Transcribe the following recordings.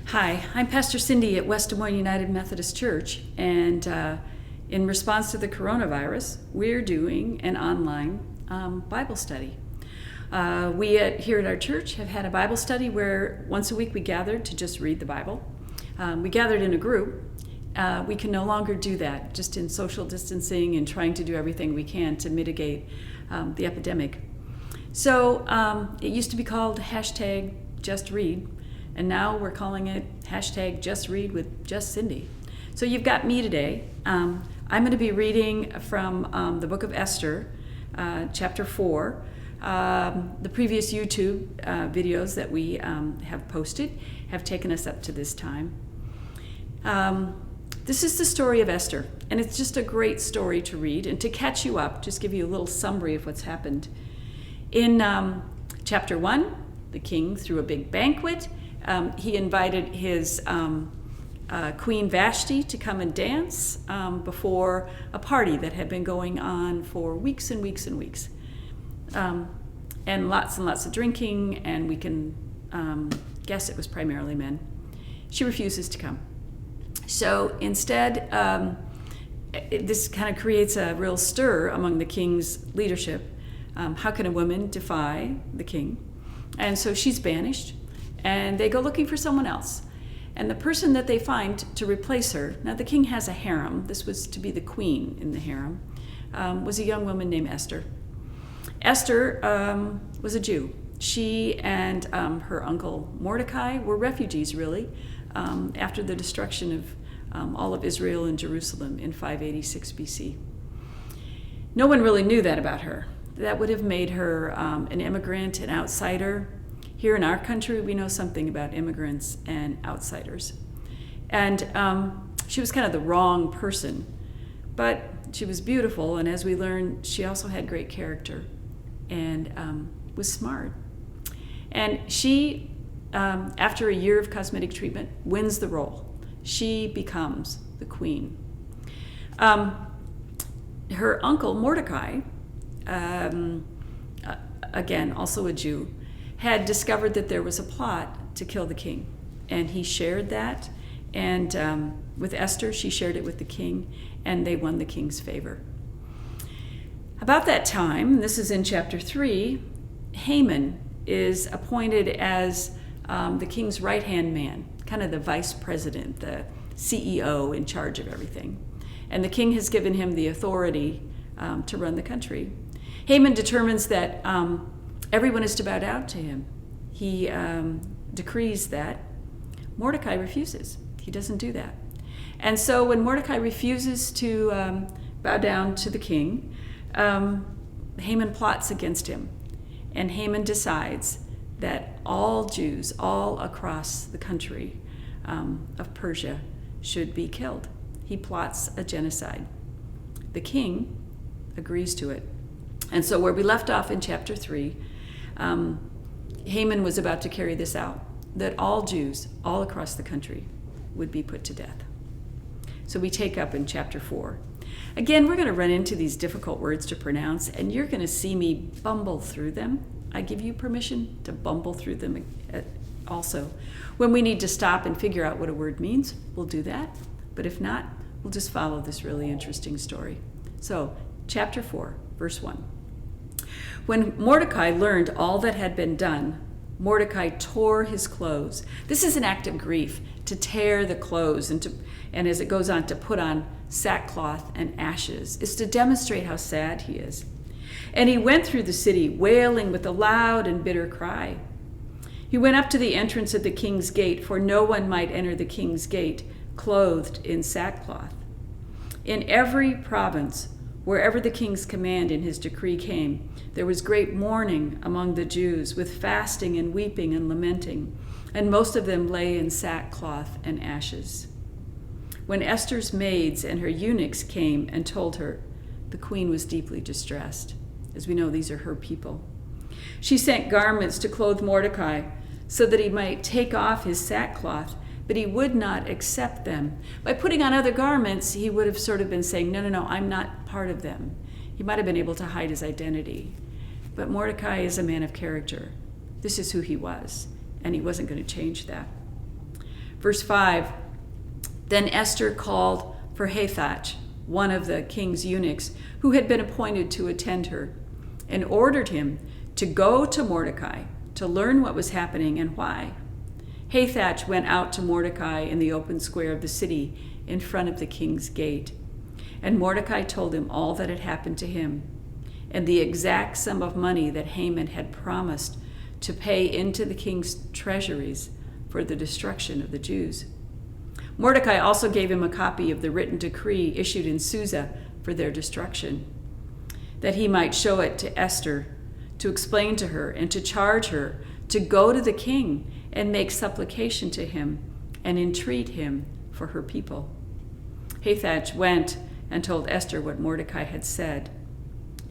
Hi, I'm Pastor Cindy at West Des Moines United Methodist Church, and in response to the coronavirus, we're doing an online Bible study. Here at our church have had a Bible study where once a week we gathered to just read the Bible. We gathered in a group. We can no longer do that, just in social distancing and trying to do everything we can to mitigate the epidemic. So it used to be called #JustRead. And now we're calling it #JustRead with Just Cindy. So you've got me today. I'm going to be reading from the book of Esther, chapter 4. The previous YouTube videos that we have posted have taken us up to this time. This is the story of Esther, and it's just a great story to read. And to catch you up, just give you a little summary of what's happened. In chapter 1, the king threw a big banquet. He invited his Queen Vashti to come and dance before a party that had been going on for weeks and weeks and weeks. And lots of drinking, and we can guess it was primarily men. She refuses to come. So instead, this kind of creates a real stir among the king's leadership. How can a woman defy the king? And so she's banished. And they go looking for someone else. And the person that they find to replace her, now the king has a harem, this was to be the queen in the harem, was a young woman named Esther. Esther was a Jew. She and her uncle Mordecai were refugees, really, after the destruction of all of Israel and Jerusalem in 586 BC. No one really knew that about her. That would have made her an immigrant, an outsider. Here in our country, we know something about immigrants and outsiders. And she was kind of the wrong person, but she was beautiful, and as we learned, she also had great character and was smart. And she, after a year of cosmetic treatment, wins the role. She becomes the queen. Her uncle, Mordecai, again, also a Jew, had discovered that there was a plot to kill the king. And he shared that. And with Esther, she shared it with the king, and they won the king's favor. About that time, this is in chapter 3, Haman is appointed as the king's right-hand man, kind of the vice president, the CEO in charge of everything. And the king has given him the authority to run the country. Haman determines that everyone is to bow down to him. He decrees that. Mordecai refuses. He doesn't do that. And so when Mordecai refuses to bow down to the king, Haman plots against him. And Haman decides that all Jews all across the country of Persia should be killed. He plots a genocide. The king agrees to it. And so where we left off in chapter 3, Haman was about to carry this out, that all Jews all across the country would be put to death. So we take up in chapter 4. Again, we're going to run into these difficult words to pronounce, and you're going to see me bumble through them. I give you permission to bumble through them also. When we need to stop and figure out what a word means, we'll do that. But if not, we'll just follow this really interesting story. So, chapter 4, verse 1. When Mordecai learned all that had been done, Mordecai tore his clothes. This is an act of grief, to tear the clothes, and as it goes on, to put on sackcloth and ashes. It's to demonstrate how sad he is. And he went through the city, wailing with a loud and bitter cry. He went up to the entrance of the king's gate, for no one might enter the king's gate clothed in sackcloth. In every province, wherever the king's command in his decree came, there was great mourning among the Jews, with fasting and weeping and lamenting, and most of them lay in sackcloth and ashes. When Esther's maids and her eunuchs came and told her, the queen was deeply distressed. As we know, these are her people. She sent garments to clothe Mordecai so that he might take off his sackcloth, but he would not accept them. By putting on other garments, he would have sort of been saying, no, I'm not part of them. He might have been able to hide his identity. But Mordecai is a man of character. This is who he was, and he wasn't going to change that. Verse 5, then Esther called for Hathach, one of the king's eunuchs, who had been appointed to attend her, and ordered him to go to Mordecai to learn what was happening and why. Hathach went out to Mordecai in the open square of the city in front of the king's gate. And Mordecai told him all that had happened to him, and the exact sum of money that Haman had promised to pay into the king's treasuries for the destruction of the Jews. Mordecai also gave him a copy of the written decree issued in Susa for their destruction, that he might show it to Esther, to explain to her and to charge her to go to the king and make supplication to him and entreat him for her people. Hathach went and told Esther what Mordecai had said.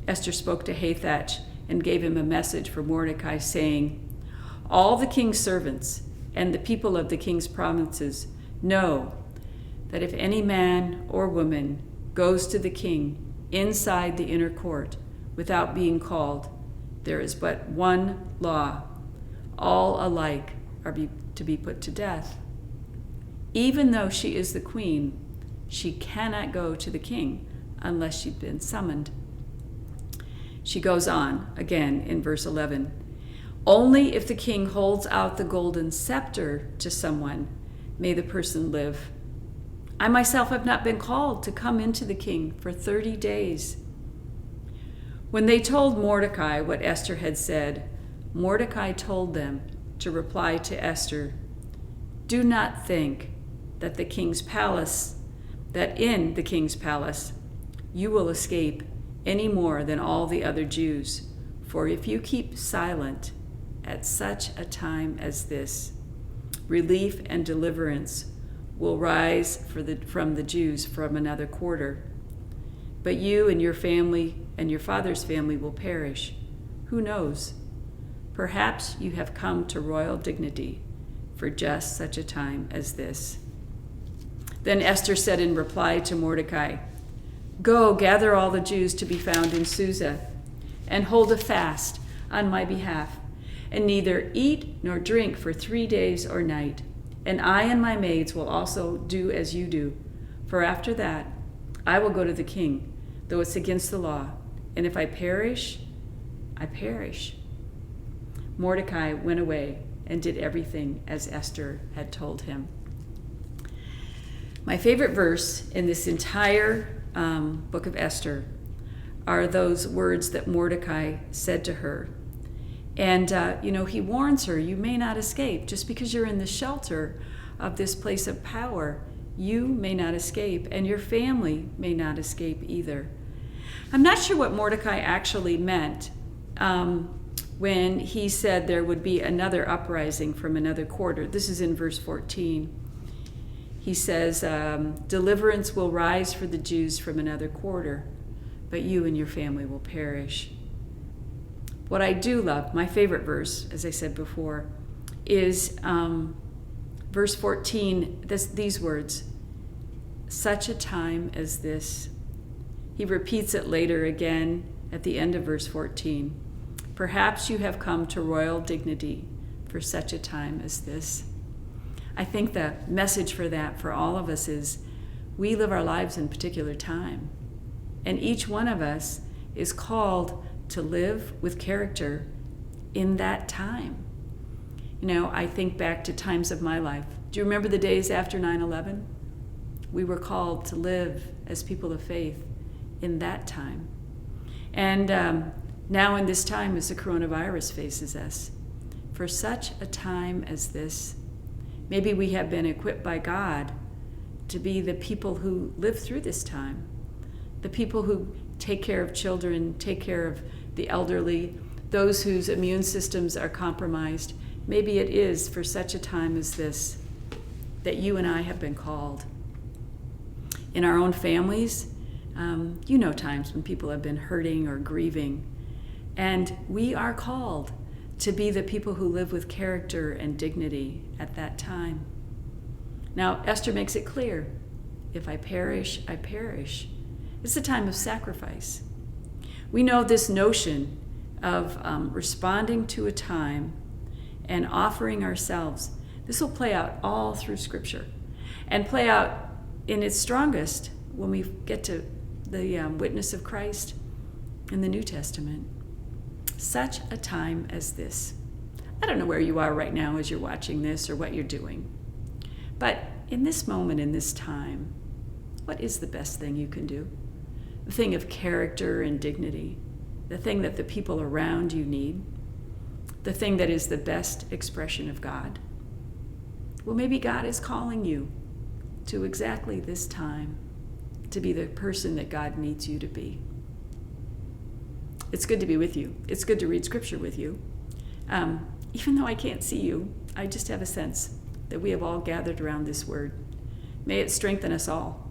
Esther spoke to Hathach and gave him a message for Mordecai, saying, all the king's servants and the people of the king's provinces know that if any man or woman goes to the king inside the inner court without being called, there is but one law. All alike are to be put to death. Even though she is the queen, she cannot go to the king unless she's been summoned. She goes on again in verse 11. Only if the king holds out the golden scepter to someone may the person live. I myself have not been called to come into the king for 30 days. When they told Mordecai what Esther had said, Mordecai told them to reply to Esther, do not think that in the king's palace you will escape any more than all the other Jews. For if you keep silent at such a time as this, relief and deliverance will rise from the Jews from another quarter. But you and your family and your father's family will perish. Who knows? Perhaps you have come to royal dignity for just such a time as this. Then Esther said in reply to Mordecai, go, gather all the Jews to be found in Susa, and hold a fast on my behalf, and neither eat nor drink for 3 days or night. And I and my maids will also do as you do. For after that, I will go to the king, though it's against the law. And if I perish, I perish. Mordecai went away and did everything as Esther had told him. My favorite verse in this entire book of Esther are those words that Mordecai said to her. And, he warns her, you may not escape. Just because you're in the shelter of this place of power, you may not escape, and your family may not escape either. I'm not sure what Mordecai actually meant when he said there would be another uprising from another quarter. This is in verse 14. He says, deliverance will rise for the Jews from another quarter, but you and your family will perish. What I do love, my favorite verse, as I said before, is verse 14, these words, such a time as this. He repeats it later again at the end of verse 14. Perhaps you have come to royal dignity for such a time as this. I think the message for that for all of us is we live our lives in a particular time, and each one of us is called to live with character in that time. I think back to times of my life. Do you remember the days after 9/11? We were called to live as people of faith in that time. And now in this time as the coronavirus faces us, for such a time as this, maybe we have been equipped by God to be the people who live through this time, the people who take care of children, take care of the elderly, those whose immune systems are compromised. Maybe it is for such a time as this that you and I have been called. In our own families, times when people have been hurting or grieving, and we are called to be the people who live with character and dignity at that time. Now, Esther makes it clear, if I perish, I perish. It's a time of sacrifice. We know this notion of responding to a time and offering ourselves. This will play out all through Scripture and play out in its strongest when we get to the witness of Christ in the New Testament. Such a time as this. I don't know where you are right now as you're watching this or what you're doing, but in this moment, in this time, what is the best thing you can do? The thing of character and dignity, the thing that the people around you need, the thing that is the best expression of God. Well, maybe God is calling you to exactly this time to be the person that God needs you to be. It's good to be with you. It's good to read Scripture with you. Even though I can't see you, I just have a sense that we have all gathered around this word. May it strengthen us all